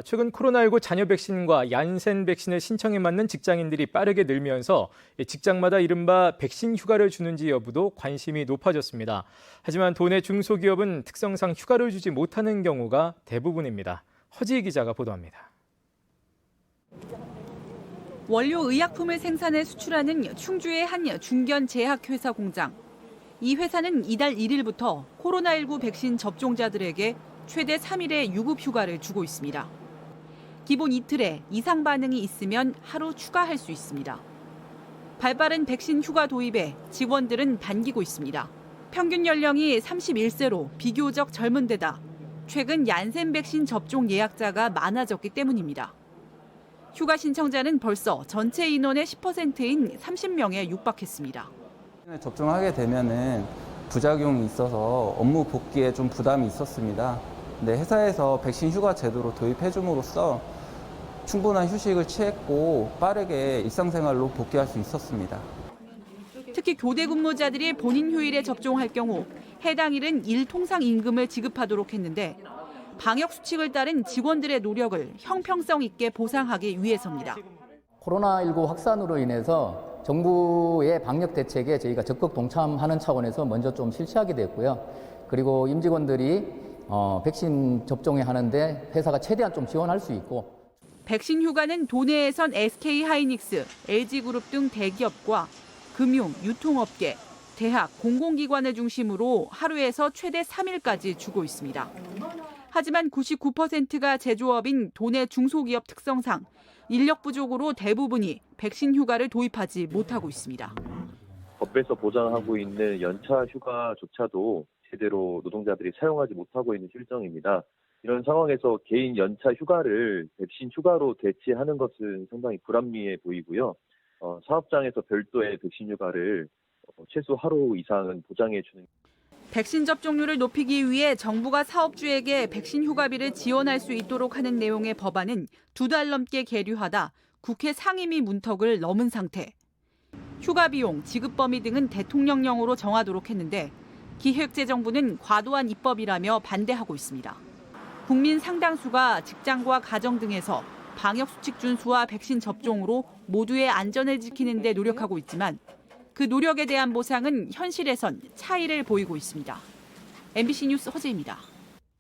최근 코로나19 잔여 백신과 얀센 백신을 신청에 맞는 직장인들이 빠르게 늘면서 직장마다 이른바 백신 휴가를 주는지 여부도 관심이 높아졌습니다. 하지만 도내 중소기업은 특성상 휴가를 주지 못하는 경우가 대부분입니다. 허지희 기자가 보도합니다. 원료 의약품을 생산해 수출하는 충주의 한 중견 제약회사 공장. 이 회사는 이달 1일부터 코로나19 백신 접종자들에게 최대 3일의 유급 휴가를 주고 있습니다. 기본 이틀에 이상 반응이 있으면 하루 추가할 수 있습니다. 발빠른 백신 휴가 도입에 직원들은 반기고 있습니다. 평균 연령이 31세로 비교적 젊은 데다 최근 얀센 백신 접종 예약자가 많아졌기 때문입니다. 휴가 신청자는 벌써 전체 인원의 10%인 30명에 육박했습니다. 접종하게 되면은 부작용이 있어서 업무 복귀에 좀 부담이 있었습니다. 근데 회사에서 백신 휴가 제도로 도입해 줌으로써 충분한 휴식을 취했고 빠르게 일상생활로 복귀할 수 있었습니다. 특히 교대 근무자들이 본인 휴일에 접종할 경우 해당 일은 일 통상 임금을 지급하도록 했는데 방역 수칙을 따른 직원들의 노력을 형평성 있게 보상하기 위해서입니다. 코로나19 확산으로 인해서 정부의 방역 대책에 저희가 적극 동참하는 차원에서 먼저 좀 실시하게 됐고요. 그리고 임직원들이 백신 접종에 하는데 회사가 최대한 좀 지원할 수 있고. 백신 휴가는 도내에선 SK하이닉스, LG그룹 등 대기업과 금융, 유통업계, 대학, 공공기관을 중심으로 하루에서 최대 3일까지 주고 있습니다. 하지만 99%가 제조업인 도내 중소기업 특성상 인력 부족으로 대부분이 백신 휴가를 도입하지 못하고 있습니다. 법에서 보장하고 있는 연차 휴가조차도 제대로 노동자들이 사용하지 못하고 있는 실정입니다. 이런 상황에서 개인 연차 휴가를 백신 휴가로 대체하는 것은 상당히 불합리해 보이고요. 사업장에서 별도의 백신 휴가를 최소 하루 이상은 보장해 주는. 백신 접종률을 높이기 위해 정부가 사업주에게 백신 휴가비를 지원할 수 있도록 하는 내용의 법안은 2달 넘게 계류하다 국회 상임위 문턱을 넘은 상태. 휴가 비용, 지급 범위 등은 대통령령으로 정하도록 했는데 기획재정부는 과도한 입법이라며 반대하고 있습니다. 국민 상당수가 직장과 가정 등에서 방역수칙 준수와 백신 접종으로 모두의 안전을 지키는 데 노력하고 있지만 그 노력에 대한 보상은 현실에선 차이를 보이고 있습니다. MBC 뉴스 허재입니다.